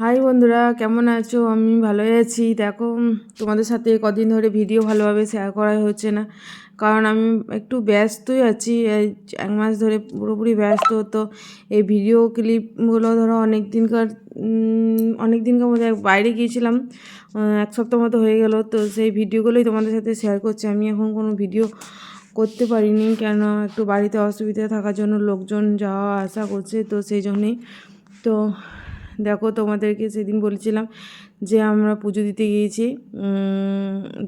High বন্ধুরা, কেমন আছো? আমি ভালোই আছি। দেখো, তোমাদের সাথে কদিন ধরে ভিডিও ভালোভাবে শেয়ার করা হচ্ছে না, কারণ আমি একটু ব্যস্তই আছি। এই 1 মাস ধরে পুরোপুরি ব্যস্ত। তো এই ভিডিও ক্লিপগুলো ধরো অনেক দিনকার মধ্যে বাইরে গিয়েছিলাম, 1 সপ্তাহ মতো হয়ে গেল। তো সেই ভিডিওগুলোই তোমাদের সাথে শেয়ার করছি। আমি এখন কোনো ভিডিও করতে পারিনি, কেন একটু বাড়িতে অসুবিধা থাকার জন্য লোকজন যাওয়া আসা করছে, তো সেই জন্যেই। তো দেখো, তোমাদেরকে সেদিন বলেছিলাম যে আমরা পুজো দিতে গিয়েছি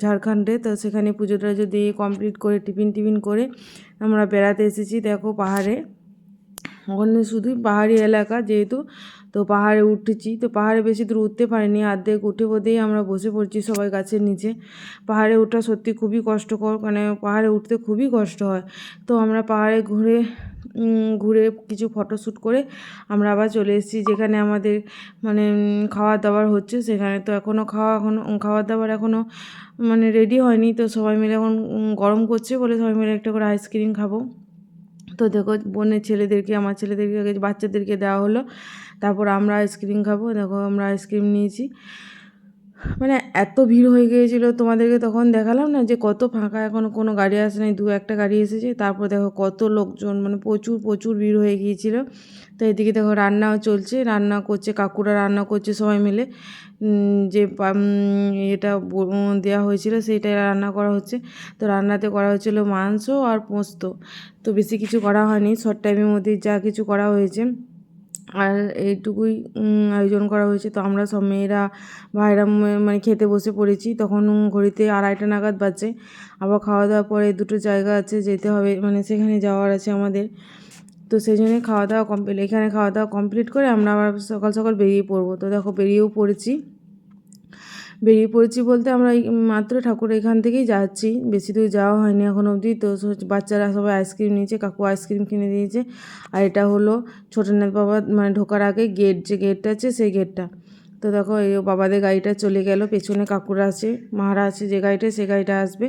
ঝাড়খণ্ডে। তো সেখানে পুজোটা দিয়ে কমপ্লিট করে টিফিন করে আমরা বেড়াতে এসেছি। দেখো, পাহাড়ে, ওখানে শুধুই পাহাড়ি এলাকা যেহেতু, তো পাহাড়ে উঠেছি। তো পাহাড়ে বেশি দূর উঠতে পারিনি, অর্ধেক উঠে বোধেই আমরা বসে পড়ছি সবাই গাছের নিচে। পাহাড়ে ওঠা সত্যি খুবই কষ্টকর, মানে পাহাড়ে উঠতে খুবই কষ্ট হয়। তো আমরা পাহাড়ে ঘুরে কিছু ফটোশ্যুট করে আমরা আবার চলে এসেছি যেখানে আমাদের মানে খাওয়া দাওয়ার হচ্ছে সেখানে। তো এখনও খাওয়ার দাওয়ার এখনও মানে রেডি হয়নি। তো সবাই মিলে এখন গরম করছে বলে সবাই মিলে একটা করে আইসক্রিম খাবো। তো দেখো, আমার ছেলেদেরকে আগে বাচ্চাদেরকে দেওয়া হলো, তারপর আমরা আইসক্রিম খাবো। দেখো, আমরা আইসক্রিম নিয়েছি। মানে এত ভিড় হয়ে গিয়েছিলো, তোমাদেরকে তখন দেখালাম না যে কত ফাঁকা, এখনও কোনো গাড়ি আসে নাই, 2-1টা গাড়ি এসেছে। তারপর দেখো কত লোকজন, মানে প্রচুর প্রচুর ভিড় হয়ে গিয়েছিলো। তো এদিকে দেখো রান্নাও চলছে, রান্না করছে কাকুরা, রান্না করছে সবাই মিলে। যে এটা দেওয়া হয়েছিল সেইটাই রান্না করা হচ্ছে। তো রান্নাতে করা হয়েছিল মাংস আর পোস্ত। তো বেশি কিছু করা হয়নি, শর্ট টাইমের মধ্যেই যা কিছু করা হয়েছে আর এইটুকুই আয়োজন করা হয়েছে। তো আমরা সব মেয়েরা ভাইরা মানে খেতে বসে পড়েছি। তখন ঘড়িতে 2:30 নাগাদ বাজে। আবার খাওয়া দাওয়ার পরে 2টো জায়গা আছে যেতে হবে, মানে সেখানে যাওয়ার আছে আমাদের। তো সেই জন্যই এখানে খাওয়া দাওয়া কমপ্লিট করে আমরা আবার সকাল সকাল বেরিয়ে পড়বো। তো দেখো, বেরিয়ে পড়েছি বলতে আমরা মাত্র ঠাকুর এখান থেকেই যাচ্ছি, বেশি দূর যাওয়া হয়নি এখন অবধি। তো বাচ্চারা সবাই আইসক্রিম নিয়েছে, কাকু আইসক্রিম কিনে দিয়েছে। আর এটা হলো ছোটনাথ বাবা, মানে ঢোকার আগে যে গেটটা আছে সেই গেটটা। তো দেখো, এই বাবাদের গাড়িটা চলে গেল, পেছনে কাকুরা আছে, মারা আছে, যে গাড়িটা সে গাড়িটা আসবে।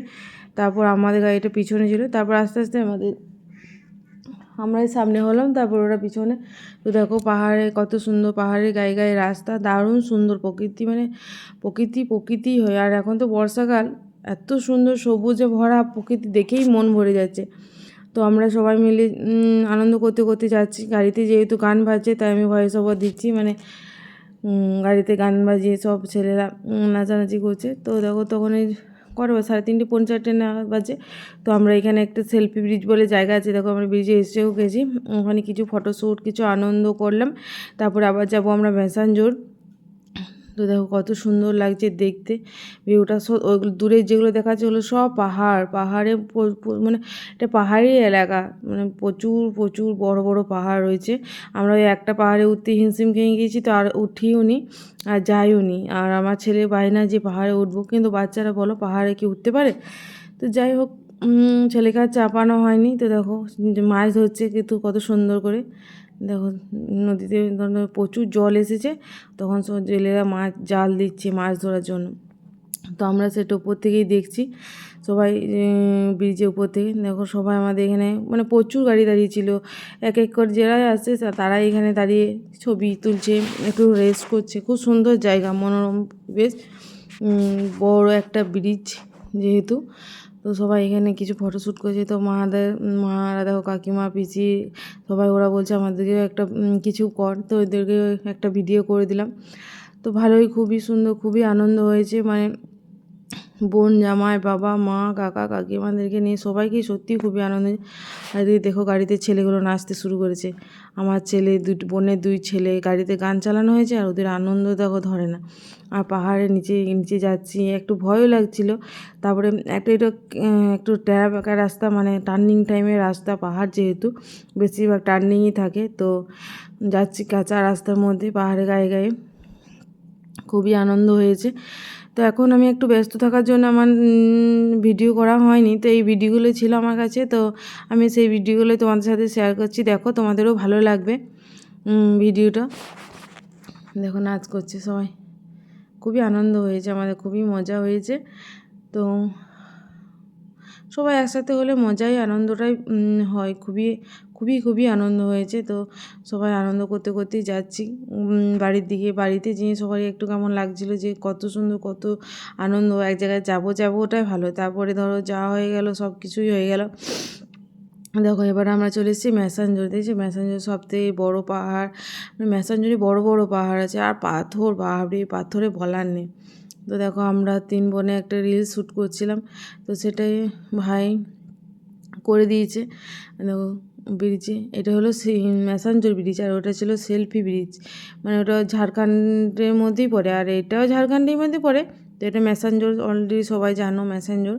তারপর আমাদের গাড়িটা পিছনে ছিল, তারপর আস্তে আস্তে আমরাই সামনে হলাম, তারপর ওরা পিছনে। তো দেখো, পাহাড়ে কত সুন্দর, পাহাড়ের গায়ে গায়ে রাস্তা, দারুণ সুন্দর প্রকৃতি, মানে প্রকৃতি হয়। আর এখন তো বর্ষাকাল, এত সুন্দর সবুজে ভরা প্রকৃতি দেখেই মন ভরে যাচ্ছে। তো আমরা সবাই মিলে আনন্দ করতে করতে যাচ্ছি। গাড়িতে যেহেতু গান বাজছে তাই আমি ভয়েস ওভার দিচ্ছি, মানে গাড়িতে গান বাজিয়ে সব ছেলেরা নাচানাচি করছে। তো দেখো, তখন এই 3:30 পৌনে 4টে নাগাদ বাজে। তো আমরা এখানে একটা সেলফি ব্রিজ বলে জায়গা আছে, দেখো আমরা ব্রিজে এসেও গেছি। ওখানে কিছু ফটোশ্যুট, কিছু আনন্দ করলাম। তারপরে আবার যাব আমরা ম্যাসাঞ্জোর। তো দেখো কত সুন্দর লাগছে দেখতে ভিউটা। ওইগুলো দূরে যেগুলো দেখাচ্ছে ওগুলো সব পাহাড়ে মানে এটা পাহাড়ি এলাকা, মানে প্রচুর প্রচুর বড় বড় পাহাড় রয়েছে। আমরা ওই একটা পাহাড়ে উঠতে হিমশিম খেয়ে গিয়েছি, তো আর উঠিও নি আর যাইও নি। আর আমার ছেলে বায়না যে পাহাড়ে উঠবো, কিন্তু বাচ্চারা বলো পাহাড়ে কি উঠতে পারে? তো যাই হোক, ছেলেকে আর চাপানো হয়নি। তো দেখো, মাছ ধরছে কিন্তু কত সুন্দর করে। দেখো, নদীতে প্রচুর জল এসেছে, তখন সব জেলেরা জাল দিচ্ছে মাছ ধরার জন্য। তো আমরা সেটা উপর থেকেই দেখছি সবাই, ব্রিজের উপর থেকে। দেখো, সবাই আমাদের এখানে, মানে প্রচুর গাড়ি দাঁড়িয়েছিল, এক এক করে যারাই আসছে তারাই এখানে দাঁড়িয়ে ছবি তুলছে, একটু রেস্ট করছে। খুব সুন্দর জায়গা, মনোরম, বেশ বড় একটা ব্রিজ যেহেতু। তো সবাই এখানে কিছু ফটোশ্যুট করছে। তো মারা দেখো, কাকিমা, পিসি, সবাই ওরা বলছে আমাদেরকে একটা কিছু কর, তো ওদেরকে একটা ভিডিও করে দিলাম। তো ভালোই, খুবই সুন্দর, খুবই আনন্দ হয়েছে, মানে বোন, জামাই, বাবা, মা, কাকা, কাকিমাদেরকে নিয়ে সবাইকেই সত্যিই খুবই আনন্দ। আর এদিকে দেখো, গাড়িতে ছেলেগুলো নাচতে শুরু করেছে। আমার ছেলে, বোনের 2 ছেলে, গাড়িতে গান চালানো হয়েছে আর ওদের আনন্দ দেখো ধরে না। আর পাহাড়ের নিচে নিচে যাচ্ছি, একটু ভয়ও লাগছিল। তারপরে এটা একটু ট্যারা বাঁকা রাস্তা, মানে টার্নিং টাইমের রাস্তা, পাহাড় যেহেতু বেশিরভাগ টার্নিংই থাকে। তো যাচ্ছি কাঁচা রাস্তার মধ্যে পাহাড়ে গায়ে গায়ে, খুবই আনন্দ হয়েছে। তো এখন আমি একটু ব্যস্ত থাকার জন্য আমার ভিডিও করা হয়নি। তো এই ভিডিওগুলো ছিল আমার কাছে, তো আমি সেই ভিডিওগুলো তোমাদের সাথে শেয়ার করছি। দেখো, তোমাদেরও ভালো লাগবে ভিডিওটা। দেখো, নাচ করছে সবাই, খুবই আনন্দ হয়েছে আমাদের, খুবই মজা হয়েছে। তো সবাই একসাথে হলে মজাই আনন্দটাই হয়, খুবই খুবই খুবই আনন্দ হয়েছে। তো সবাই আনন্দ করতে করতেই যাচ্ছি বাড়ির দিকে। বাড়িতে যেয়ে সবাই একটু কেমন লাগছিল যে কত সুন্দর, কত আনন্দ, এক জায়গায় যাবো যাবো ওটাই ভালো। তারপরে ধরো যাওয়া হয়ে গেল, সব কিছুই হয়ে গেল। দেখো এবার আমরা চলে এসেছি ম্যাসাঞ্জোর। দেখছি ম্যাসাঞ্জোর সবথেকে বড় পাহাড়, মানে ম্যাসাঞ্জোরে বড় বড় পাহাড় আছে, আর পাথর, বাপরে পাথরে বলার নেই। তো দেখো আমরা 3 বোনে একটা রিলস শ্যুট করছিলাম, তো সেটাই ভাই করে দিয়েছে। দেখো ব্রিজে, এটা হলো ম্যাসাঞ্জোর ব্রিজ, আর ওটা ছিল সেলফি ব্রিজ, মানে ওটা ঝাড়খণ্ডের মধ্যেই পড়ে, আর এটাও ঝাড়খণ্ডের মধ্যে পড়ে। তো এটা ম্যাসাঞ্জোর, অলরেডি সবাই জানো ম্যাসাঞ্জোর।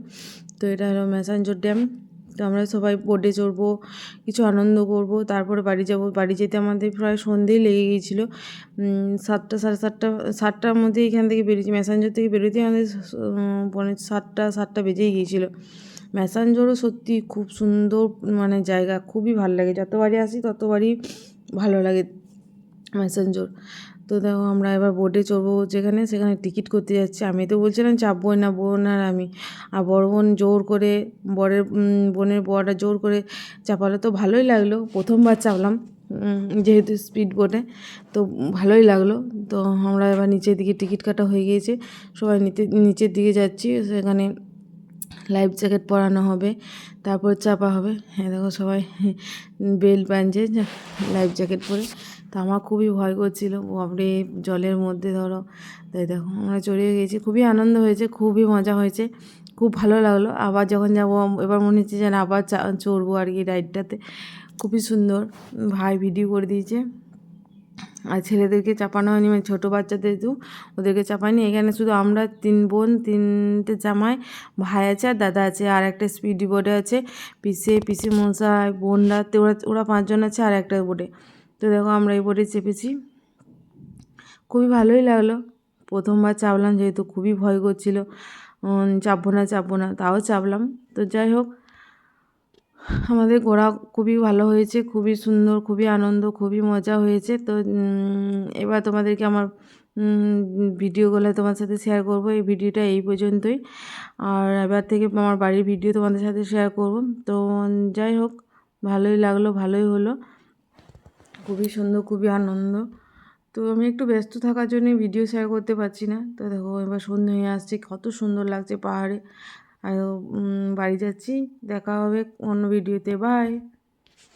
তো এটা হলো ম্যাসাঞ্জোর ড্যাম। তো আমরা সবাই বোটে চড়বো, কিছু আনন্দ করব, তারপরে বাড়ি যাব। বাড়ি যেতে আমাদের প্রায় সন্ধেই লেগে গিয়েছিলো, 7টা, সাড়ে 7টা, 7টার মধ্যে এখান থেকে বেরিয়েছি, ম্যাসাঞ্জোর থেকে বেরোতেই আমাদের 7টা বেজেই গিয়েছিলো। ম্যাসাঞ্জোরও সত্যি খুব সুন্দর, মানে জায়গা খুবই ভালো লাগে, যতবারই আসি ততবারই ভালো লাগে ম্যাসাঞ্জোর। তো দেখো আমরা এবার বোটে চড়বো, যেখানে সেখানে টিকিট করতে যাচ্ছি। আমি তো বলছিলাম চাপবই না, বোন আর আমি, আর বড় বোন জোর করে, বোনের বড়টা জোর করে চাপালো, তো ভালোই লাগলো। প্রথমবার চাপলাম যেহেতু স্পিড বোটে, তো ভালোই লাগলো। তো আমরা এবার নিচের দিকে, টিকিট কাটা হয়ে গিয়েছে, সবাই নিচের দিকে যাচ্ছি। সেখানে লাইফ জ্যাকেট পরানো হবে, তারপর চাপা হবে। হ্যাঁ দেখো সবাই বেল বাঁধছে লাইফ জ্যাকেট পরে। তো আমার খুবই ভয় করছিল, বাপরে জলের মধ্যে ধরো। তাই দেখো আমরা চড়িয়ে গেছি, খুবই আনন্দ হয়েছে, খুবই মজা হয়েছে, খুব ভালো লাগলো। আবার যখন যাবো এবার মনে হচ্ছে যেন আবার চড়বো আর কি রাইডটাতে, খুবই সুন্দর। ভাই ভিডিও করে দিয়েছে। আর ছেলেদেরকে চাপানো হয়নি, মানে ছোটো বাচ্চাদের ওদেরকে চাপায়নি। এখানে শুধু আমরা 3 বোন, 3টে জামাই, ভাই আছে আর দাদা আছে, আর একটা স্পিডি বোর্ডে আছে পিসি মশাই, বোনরা, তো ওরা 5 জন আছে আর একটা বোটে। তো দেখো আমরা এই বোটে চেপেছি, খুবই ভালোই লাগলো। প্রথমবার চাপলাম যেহেতু, খুবই ভয় করছিল, চাপবো না, তাও চাপলাম। তো যাই হোক, আমাদের ঘোরা খুবই ভালো হয়েছে, খুবই সুন্দর, খুবই আনন্দ, খুবই মজা হয়েছে। তো এবার তোমাদেরকে আমার ভিডিওগুলো তোমার সাথে শেয়ার করব। এই ভিডিওটা এই পর্যন্তই, আর এবার থেকে আমার বাড়ির ভিডিও তোমাদের সাথে শেয়ার করব। তো যাই হোক, ভালোই লাগলো, ভালোই হলো, খুবই সুন্দর, খুবই আনন্দ। তো আমি একটু ব্যস্ত থাকার জন্য ভিডিও শেয়ার করতে পারছি না। তো দেখো এবার সন্ধ্যে হয়ে আসছে, কত সুন্দর লাগছে পাহাড়ে। আর বাড়ি যাচ্ছি, দেখা হবে অন্য ভিডিওতে, বাই।